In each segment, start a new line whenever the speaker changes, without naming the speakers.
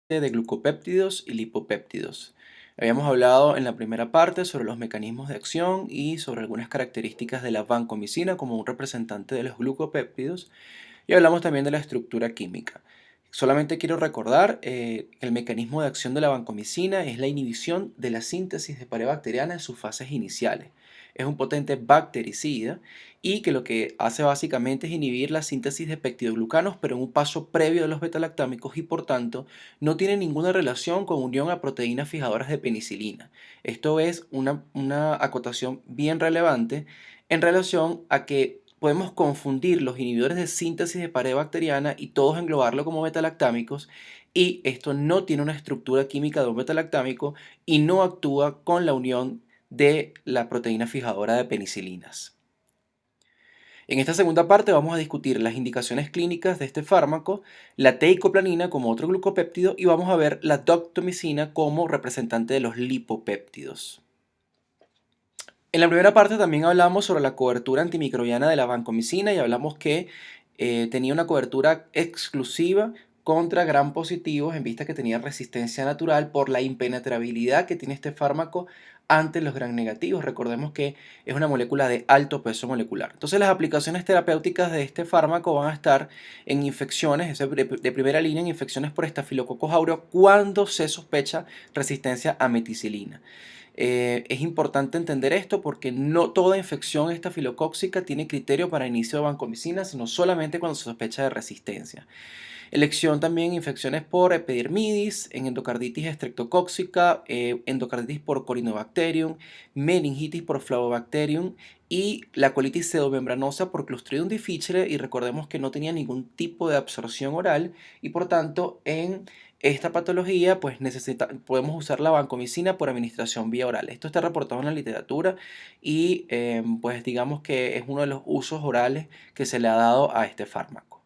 de glucopéptidos y lipopéptidos. Habíamos hablado en la primera parte sobre los mecanismos de acción y sobre algunas características de la vancomicina como un representante de los glucopéptidos, y hablamos también de la estructura química. Solamente quiero recordar que el mecanismo de acción de la vancomicina es la inhibición de la síntesis de pared bacteriana en sus fases iniciales. Es un potente bactericida y que lo que hace básicamente es inhibir la síntesis de peptidoglucanos, pero en un paso previo de los betalactámicos, y por tanto no tiene ninguna relación con unión a proteínas fijadoras de penicilina. Esto es una acotación bien relevante en relación a que podemos confundir los inhibidores de síntesis de pared bacteriana y todos englobarlo como betalactámicos, y esto no tiene una estructura química de un betalactámico y no actúa con la unión de la proteína fijadora de penicilinas. En esta segunda parte vamos a discutir las indicaciones clínicas de este fármaco, la teicoplanina como otro glucopéptido, y vamos a ver la doctomicina como representante de los lipopéptidos. En la primera parte también hablamos sobre la cobertura antimicrobiana de la vancomicina y hablamos que tenía una cobertura exclusiva contra gram positivos, en vista que tenía resistencia natural por la impenetrabilidad que tiene este fármaco ante los gram negativos. Recordemos que es una molécula de alto peso molecular. Entonces las aplicaciones terapéuticas de este fármaco van a estar en infecciones de primera línea, en infecciones por estafilococos aureus cuando se sospecha resistencia a meticilina. Es importante entender esto porque no toda infección estafilocóxica tiene criterio para inicio de vancomicina, sino solamente cuando se sospecha de resistencia. Elección también infecciones por epidermidis, en endocarditis estreptocóxica, endocarditis por Corynebacterium, meningitis por Flavobacterium y la colitis pseudomembranosa por Clostridium difficile, y recordemos que no tenía ningún tipo de absorción oral y por tanto en esta patología pues podemos usar la vancomicina por administración vía oral. Esto está reportado en la literatura y pues digamos que es uno de los usos orales que se le ha dado a este fármaco.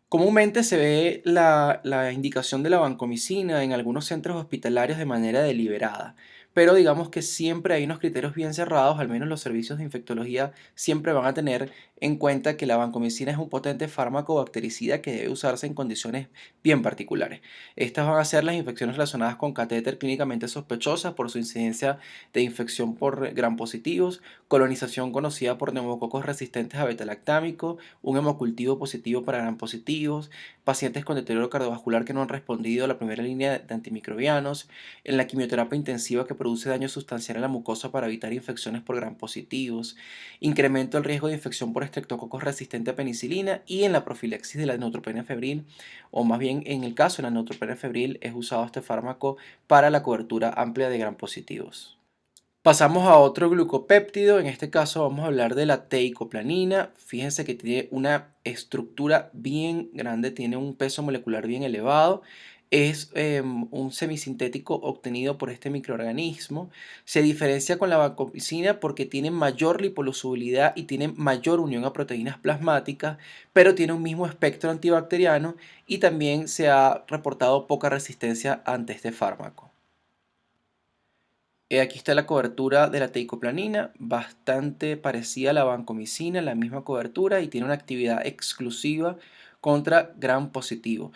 Comúnmente se ve la indicación de la vancomicina en algunos centros hospitalarios de manera deliberada, pero digamos que siempre hay unos criterios bien cerrados. Al menos los servicios de infectología siempre van a tener en cuenta que la vancomicina es un potente fármaco bactericida que debe usarse en condiciones bien particulares. Estas van a ser las infecciones relacionadas con catéter clínicamente sospechosas por su incidencia de infección por gram positivos, colonización conocida por neumococos resistentes a betalactámico, un hemocultivo positivo para gram positivos, pacientes con deterioro cardiovascular que no han respondido a la primera línea de antimicrobianos, en la quimioterapia intensiva que produce daño sustancial en la mucosa para evitar infecciones por gram positivos, incremento del riesgo de infección por estreptococos resistente a penicilina, y en la profilaxis de la neutropenia febril, o más bien en el caso de la neutropenia febril es usado este fármaco para la cobertura amplia de gram positivos. Pasamos a otro glucopéptido, en este caso vamos a hablar de la teicoplanina. Fíjense que tiene una estructura bien grande, tiene un peso molecular bien elevado. Es un semisintético obtenido por este microorganismo. Se diferencia con la vancomicina porque tiene mayor liposolubilidad y tiene mayor unión a proteínas plasmáticas, pero tiene un mismo espectro antibacteriano y también se ha reportado poca resistencia ante este fármaco. Aquí está la cobertura de la teicoplanina, bastante parecida a la vancomicina, la misma cobertura, y tiene una actividad exclusiva contra gram positivo.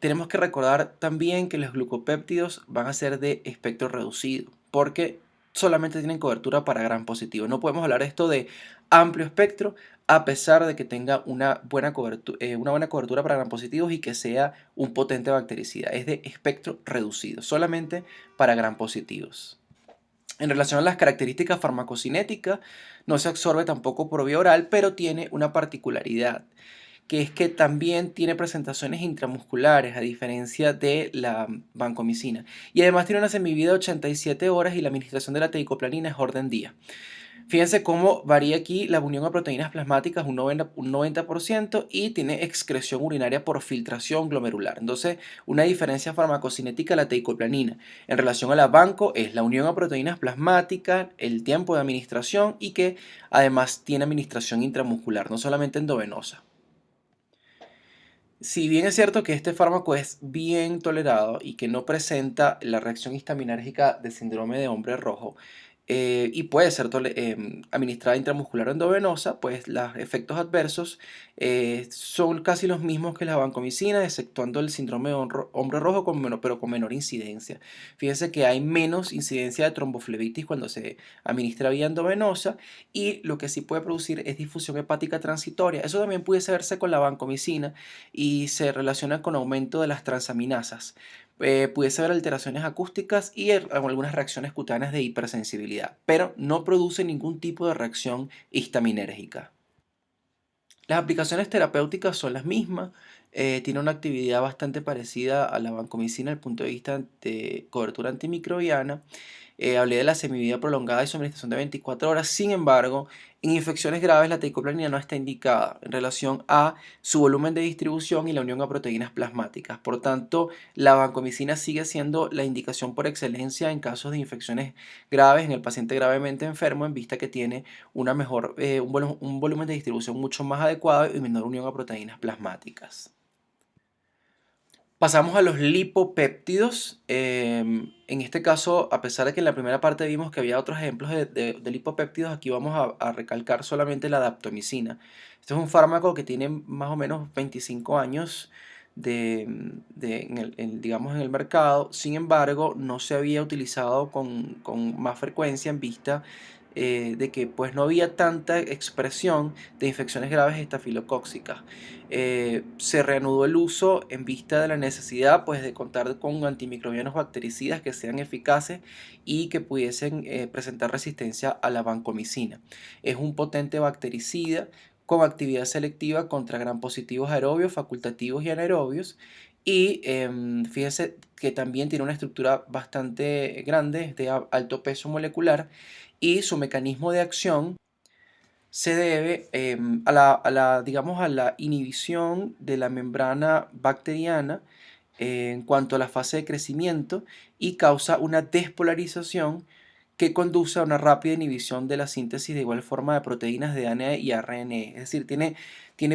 Tenemos que recordar también que los glucopéptidos van a ser de espectro reducido, porque solamente tienen cobertura para gram positivo. No podemos hablar esto de amplio espectro a pesar de que tenga una buena cobertura para gram positivos y que sea un potente bactericida. Es de espectro reducido, solamente para gram positivos. En relación a las características farmacocinéticas, no se absorbe tampoco por vía oral, pero tiene una particularidad, que es que también tiene presentaciones intramusculares, a diferencia de la vancomicina. Y además tiene una semivida de 87 horas y la administración de la teicoplanina es orden día. Fíjense cómo varía aquí la unión a proteínas plasmáticas un 90% y tiene excreción urinaria por filtración glomerular. Entonces, una diferencia farmacocinética de la teicoplanina en relación a la vanco es la unión a proteínas plasmáticas, el tiempo de administración y que además tiene administración intramuscular, no solamente endovenosa. Si bien es cierto que este fármaco es bien tolerado y que no presenta la reacción histaminérgica de síndrome de hombre rojo, y puede ser administrada intramuscular o endovenosa, pues los efectos adversos son casi los mismos que la vancomicina, exceptuando el síndrome de hombro rojo, pero con menor incidencia. Fíjense que hay menos incidencia de tromboflebitis cuando se administra vía endovenosa, y lo que sí puede producir es difusión hepática transitoria. Eso también pudiese verse con la vancomicina y se relaciona con aumento de las transaminasas. Pudiese haber alteraciones acústicas y algunas reacciones cutáneas de hipersensibilidad, pero no produce ningún tipo de reacción histaminérgica. Las aplicaciones terapéuticas son las mismas, tiene una actividad bastante parecida a la vancomicina desde el punto de vista de cobertura antimicrobiana. Hablé de la semivida prolongada y su administración de 24 horas. Sin embargo, en infecciones graves la teicoplatina no está indicada en relación a su volumen de distribución y la unión a proteínas plasmáticas. Por tanto, la vancomicina sigue siendo la indicación por excelencia en casos de infecciones graves en el paciente gravemente enfermo, en vista que tiene un volumen de distribución mucho más adecuado y menor unión a proteínas plasmáticas. Pasamos a los lipopéptidos. En este caso, a pesar de que en la primera parte vimos que había otros ejemplos de lipopéptidos, aquí vamos a recalcar solamente la daptomicina. Este es un fármaco que tiene más o menos 25 años digamos, en el mercado. Sin embargo, no se había utilizado con más frecuencia en vista de que pues, no había tanta expresión de infecciones graves estafilocóccicas. Se reanudó el uso en vista de la necesidad pues, de contar con antimicrobianos bactericidas que sean eficaces y que pudiesen presentar resistencia a la vancomicina. Es un potente bactericida con actividad selectiva contra gram positivos aerobios, facultativos y anaerobios. Y fíjense que también tiene una estructura bastante grande, es de alto peso molecular, y su mecanismo de acción se debe digamos, a la inhibición de la membrana bacteriana en cuanto a la fase de crecimiento, y causa una despolarización que conduce a una rápida inhibición de la síntesis de igual forma de proteínas de ADN y RNA. Es decir, tiene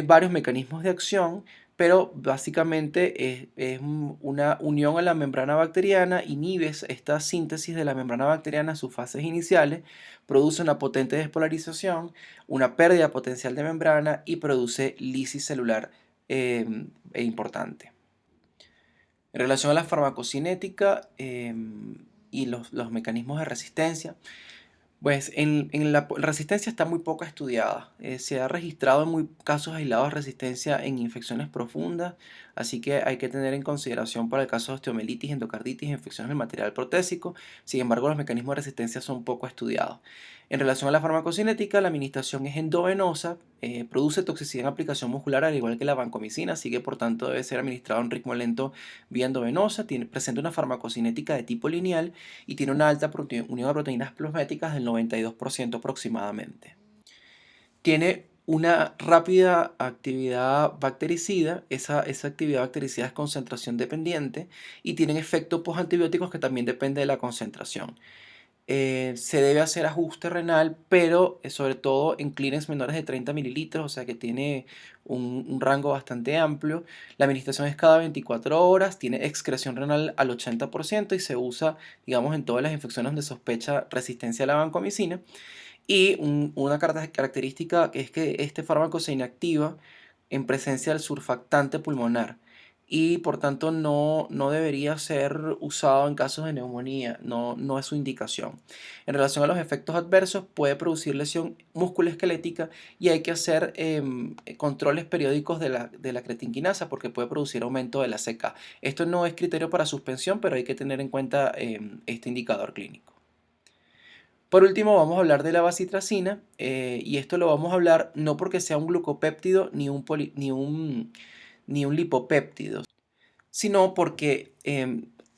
varios mecanismos de acción, pero básicamente es una unión a la membrana bacteriana, inhibe esta síntesis de la membrana bacteriana en sus fases iniciales, produce una potente despolarización, una pérdida potencial de membrana y produce lisis celular importante. En relación a la farmacocinética y los mecanismos de resistencia, pues la resistencia está muy poco estudiada. Se ha registrado en muy casos aislados de resistencia en infecciones profundas, así que hay que tener en consideración para el caso de osteomelitis, endocarditis e infecciones del material protésico. Sin embargo, los mecanismos de resistencia son poco estudiados. En relación a la farmacocinética, la administración es endovenosa, produce toxicidad en aplicación muscular al igual que la vancomicina, así que por tanto debe ser administrado a un ritmo lento vía endovenosa, presenta una farmacocinética de tipo lineal y tiene una alta unión a proteínas plasmáticas del 92% aproximadamente. Tiene una rápida actividad bactericida, esa actividad bactericida es concentración dependiente, y tienen efectos postantibióticos que también depende de la concentración. Se debe hacer ajuste renal, pero sobre todo en clearance menores de 30 mililitros, o sea que tiene un rango bastante amplio. La administración es cada 24 horas, tiene excreción renal al 80% y se usa, digamos, en todas las infecciones donde sospecha resistencia a la vancomicina. Y una característica es que este fármaco se inactiva en presencia del surfactante pulmonar y por tanto no debería ser usado en casos de neumonía, no es su indicación. En relación a los efectos adversos, puede producir lesión musculoesquelética y hay que hacer controles periódicos de la creatinquinasa porque puede producir aumento de la CK. Esto no es criterio para suspensión, pero hay que tener en cuenta este indicador clínico. Por último, vamos a hablar de la bacitracina, y esto lo vamos a hablar no porque sea un glucopéptido ni un lipopéptido, sino porque,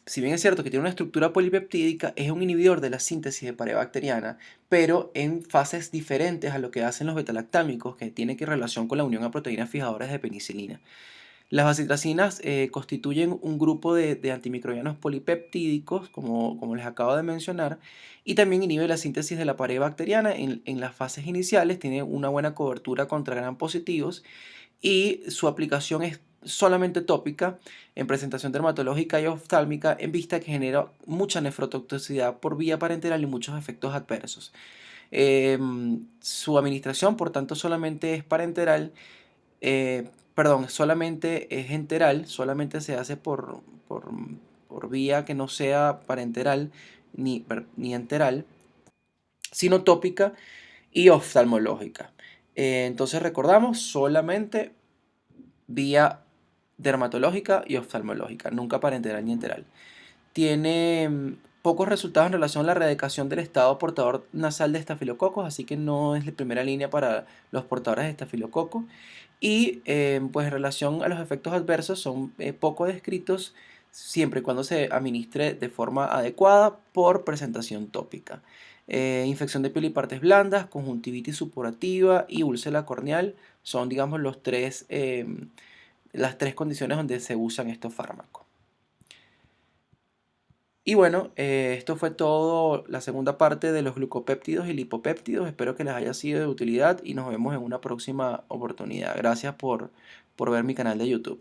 si bien es cierto que tiene una estructura polipeptídica, es un inhibidor de la síntesis de pared bacteriana, pero en fases diferentes a lo que hacen los betalactámicos, que tiene que relación con la unión a proteínas fijadoras de penicilina. Las bacitracinas constituyen un grupo de antimicrobianos polipeptídicos, como les acabo de mencionar, y también inhibe la síntesis de la pared bacteriana en las fases iniciales, tiene una buena cobertura contra gram positivos y su aplicación es solamente tópica en presentación dermatológica y oftálmica en vista que genera mucha nefrotoxicidad por vía parenteral y muchos efectos adversos. Su administración, por tanto, solamente es parenteral, solamente es enteral, solamente se hace por vía que no sea parenteral ni enteral, sino tópica y oftalmológica. Entonces recordamos solamente vía dermatológica y oftalmológica, nunca parenteral ni enteral. Tiene pocos resultados en relación a la erradicación del estado portador nasal de estafilococos, así que no es la primera línea para los portadores de estafilococo. Y pues en relación a los efectos adversos son poco descritos siempre y cuando se administre de forma adecuada por presentación tópica. Infección de piel y partes blandas, conjuntivitis supurativa y úlcera corneal son, digamos, las tres condiciones donde se usan estos fármacos. Y bueno, esto fue todo la segunda parte de los glucopéptidos y lipopéptidos. Espero que les haya sido de utilidad y nos vemos en una próxima oportunidad. Gracias por ver mi canal de YouTube.